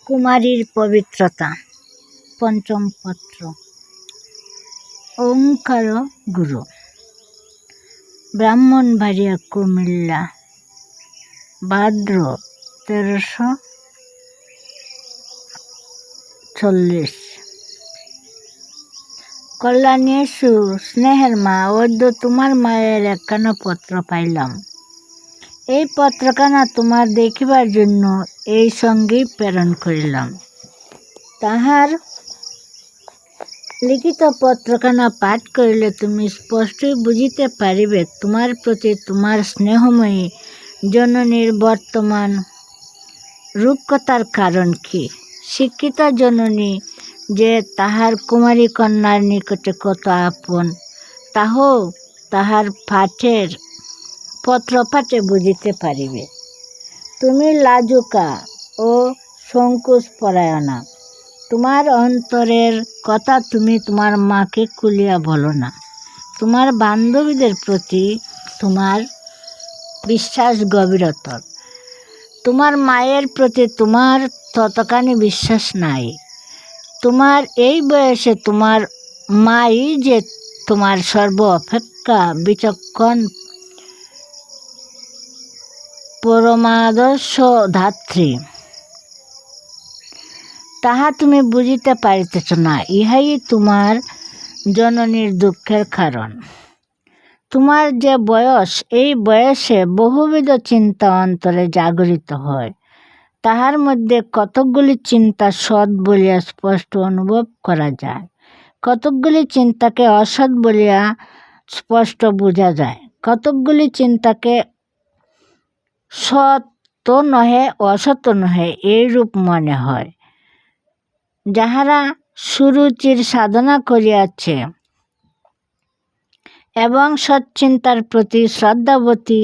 কুমারীর পবিত্রতা। পঞ্চম পত্র। ওঙ্কার গুরু। ব্রাহ্মণবাড়িয়া, কুমিল্লা, ভাদ্র 1340। কল্যাণী স্নেহের মা, অদ্য তোমার মায়ের একখানা পত্র পাইলাম। এই পত্রখানা তোমার দেখিবার জন্য এই সঙ্গেই প্রেরণ করিলাম। তাহার লিখিত পত্রখানা পাঠ করিলে তুমি স্পষ্টই বুঝিতে পারিবে তোমার প্রতি তোমার স্নেহময়ী জননীর বর্তমান রূপকথার কারণ কি। শিক্ষিতা জননী যে তাহার কুমারী কন্যার নিকটে কত আপন, তাহাও তাহার পত্রপাঠে বুঝিতে পারিবে। তুমি লাজুকা ও সংকোচপরায়ণা, তোমার অন্তরের কথা তুমি তোমার মাকে খুলিয়া বলো না। তোমার বান্ধবীদের প্রতি তোমার বিশ্বাস গভীরতর, তোমার মায়ের প্রতি তোমার ততখানি বিশ্বাস নাই। তোমার এই বয়সে তোমার মাই যে তোমার সর্ব অপেক্ষা বিচক্ষণ পরমাদর্শ ধাত্রী, তাহা তুমি বুঝিতে পারিতেছ না। ইহাই তোমার জননীর দুঃখের কারণ। তোমার যে বয়স, এই বয়সে বহুবিধ চিন্তা অন্তরে জাগরিত হয়। তাহার মধ্যে কতকগুলি চিন্তা সৎ বলিয়া স্পষ্ট অনুভব করা যায়, কতকগুলি চিন্তাকে অসৎ বলিয়া স্পষ্ট বোঝা যায়, কতকগুলি চিন্তাকে সৎ নহে অসৎ নহে এইরূপ মনে হয়। যাহারা সুরুচির সাধনা করিয়াছে এবং সচ্চিন্তার প্রতি শ্রদ্ধাবতী,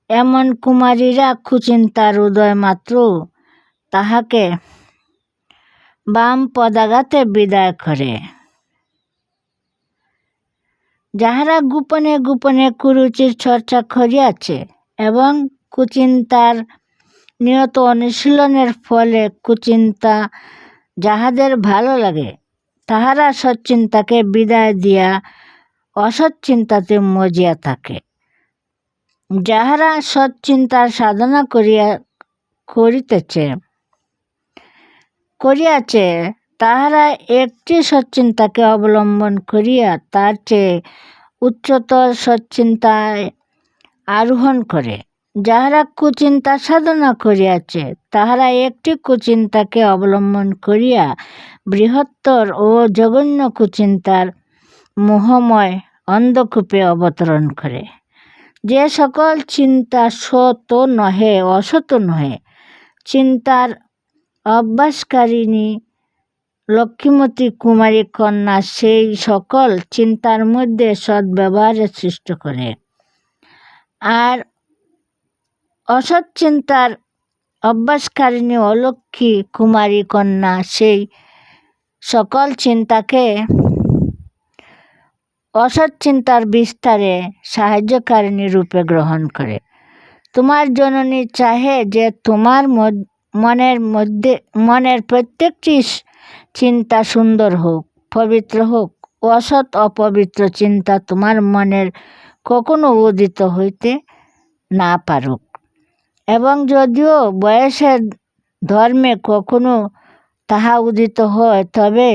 এমন কুমারীরা কুচিন্তার উদয় মাত্র তাহাকে বাম পদাঘাতে বিদায় করে। যাহারা গোপনে গোপনে কুরুচির চর্চা করিয়াছে এবং কুচিন্তার নিয়ত অনুশীলনের ফলে কুচিন্তা যাহাদের ভালো লাগে, তাহারা সচ্চিন্তাকে বিদায় দিয়া অসৎ চিন্তাতে মজিয়া থাকে। যাহারা সচ্চিন্তার সাধনা করিয়াছে তাহারা একটি সচ্চিন্তাকে অবলম্বন করিয়া তার চেয়ে উচ্চতর সচ্চিন্তায় আরোহণ করে। যাহারা কুচিন্তা সাধনা করিয়াছে তাহারা একটি কুচিন্তাকে অবলম্বন করিয়া বৃহত্তর ও জঘন্য কুচিন্তার মোহময় অন্ধকূপে অবতরণ করে। যে সকল চিন্তা সৎ নহে অসৎ নহে, চিন্তার অভ্যাসকারিণী লক্ষ্মীমতী কুমারী কন্যা সেই সকল চিন্তার মধ্যে সদ্ব্যবহারের সৃষ্টি করে, আর অসৎ চিন্তার অভ্যাসকারিণী অলক্ষ্মী কুমারী কন্যা সেই সকল চিন্তাকে অসৎ চিন্তার বিস্তারে সাহায্যকারিণী রূপে গ্রহণ করে। তোমার জননী চাহে যে তোমার মনের প্রত্যেকটি চিন্তা সুন্দর হোক, পবিত্র হোক। অসৎ অপবিত্র চিন্তা তোমার মনের কখনো উদিত হইতে না পারুক। এবং যদিও বয়সের ধর্মে কখনো তাহা উদিত হয়, তবে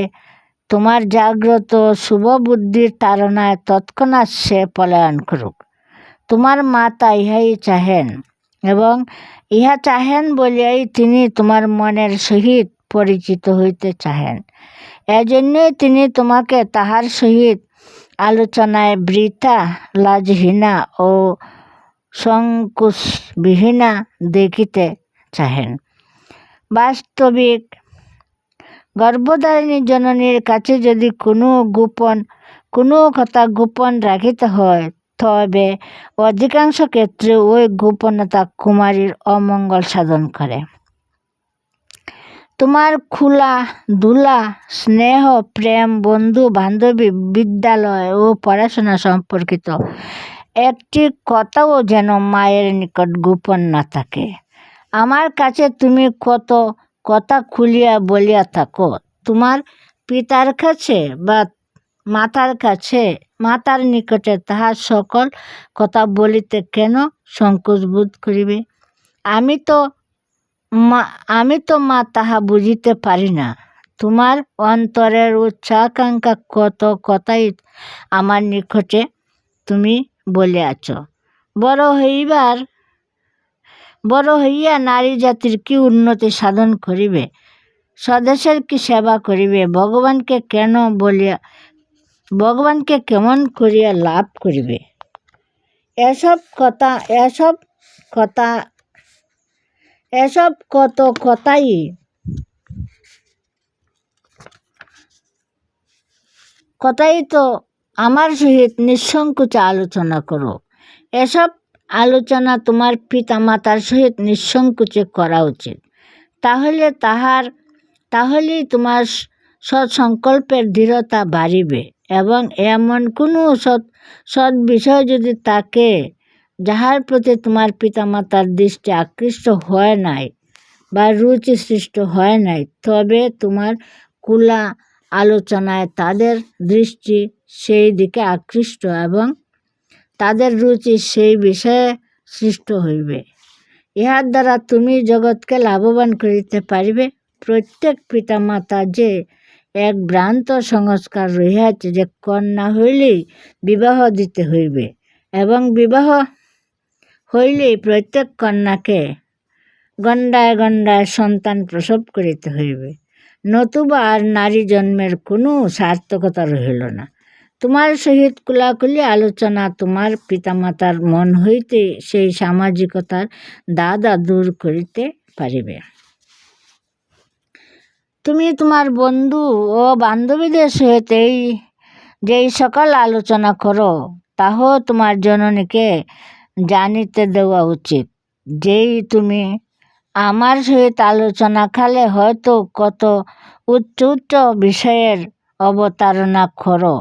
তোমার জাগ্রত শুভ বুদ্ধির তাড়নায় তৎক্ষণাৎ সে পলায়ন করুক। তোমার মাতা ইহাই চাহেন, এবং ইহা চাহেন বলিয়াই তিনি তোমার মনের সহিত পরিচিত হইতে চাহেন। এজন্যই তিনি তোমাকে তাহার সহিত আলোচনায় বৃথা, লাজহীনা ও সংকোচবিহীনা দেখিতে চাহেন। বাস্তবিক গর্ভধারিণী জননীর কাছে যদি কোনো কথা গোপন রাখিতে হয়, তবে অধিকাংশ ক্ষেত্রে ওই গোপনতা কুমারীর অমঙ্গল সাধন করে। তোমার খোলা ধুলা, স্নেহ, প্রেম, বন্ধু বান্ধবী, বিদ্যালয় ও পড়াশোনা সম্পর্কিত একটি কথাও যেন মায়ের নিকট গোপন না থাকে। আমার কাছে তুমি কত কথা খুলিয়া বলিয়া থাকো। তোমার পিতার কাছে বা মাতার নিকটে তাহার সকল কথা বলিতে কেন সংকোচ বোধ করিবে? আমি তো মা তাহা বুঝিতে পারি না। তোমার অন্তরের উচ্চাকাঙ্ক্ষা কত কথাই আমার নিকটে তুমি বলিয়াছ। বড় হইয়া নারী জাতির কি উন্নতি সাধন করিবে, স্বদেশের কি সেবা করিবে, ভগবানকে কেমন করিয়া লাভ করিবে? এসব কথাই তো আমার সহিত নিঃসংকোচে আলোচনা করো। এসব আলোচনা তোমার পিতা মাতার সহিত নিঃসংকোচে করা উচিত। তাহলেই তোমার সৎসংকল্পের দৃঢ়তা বাড়িবে এবং এমন কোনো সৎ বিষয় যদি থাকে যাহার প্রতি তোমার পিতামাতার দৃষ্টি আকৃষ্ট হয় নাই বা রুচি সৃষ্ট হয় নাই, তবে তোমার খোলা আলোচনায় তাদের দৃষ্টি সেই দিকে আকৃষ্ট এবং তাদের রুচি সেই বিষয়ে সৃষ্ট হইবে। ইহার দ্বারা তুমি জগৎকে লাভবান করিতে পারিবে। প্রত্যেক পিতামাতা যে এক ভ্রান্ত সংস্কার রহিয়াছে যে কন্যা হইলেই বিবাহ দিতে হইবে এবং বিবাহ হইলেই প্রত্যেক কন্যাকে গণ্ডায় গণ্ডায় সন্তান প্রসব করিতে হইবে, নতুবা আর নারী জন্মের কোনো সার্থকতা রহিল না। তোমার সহিত কুলাকুলি আলোচনা তোমার পিতামাতার মন হইতে সেই সামাজিকতার দাদা দূর করিতে পারিবে। তুমি তোমার বন্ধু ও বান্ধবীদের সহিত যেই সকল আলোচনা করো, তাহা তোমার জননীকে জানিতে দেওয়া উচিত। যেই তুমি আমার সহিত আলোচনা কালে হয়তো কত উচ্চ উচ্চ বিষয়ের অবতারণা করো,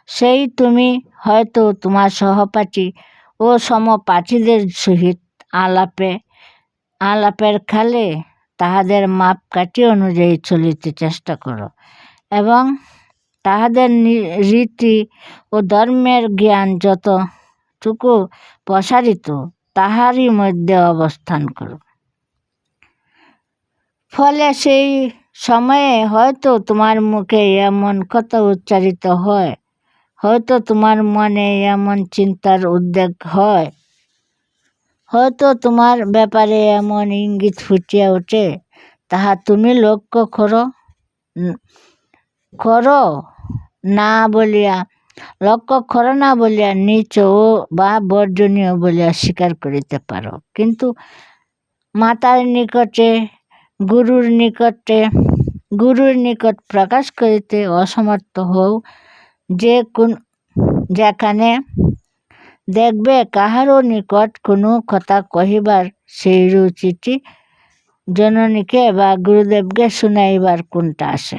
সেই তুমি হয়তো তোমার সহপাঠী ও সমপাঠীদের সহিত আলাপের কালে তাহাদের মাপকাঠি অনুযায়ী চলিতে চেষ্টা করো এবং তাহাদের রীতি ও ধর্মের জ্ঞান যতটুকু প্রসারিত তাহারই মধ্যে অবস্থান করো। ফলে সেই সময়ে হয়তো তোমার মুখে এমন কথা উচ্চারিত হয়, হয়তো তোমার মনে এমন চিন্তার উদ্বেগ হয়, হয়তো তোমার ব্যাপারে এমন ইঙ্গিত ফুটিয়া ওঠে, তাহা তুমি লক্ষ্য করো না বলিয়া নীচ বা বর্জনীয় বলিয়া স্বীকার করিতে পারো। কিন্তু মাতার নিকটে গুরুর নিকট প্রকাশ করিতে অসমর্থ হও। যেখানে দেখবে কাহারও নিকট কোনো কথা কহিবার সেই রুচিটি জননীকে বা গুরুদেবকে শুনাইবার কোনটা আসে।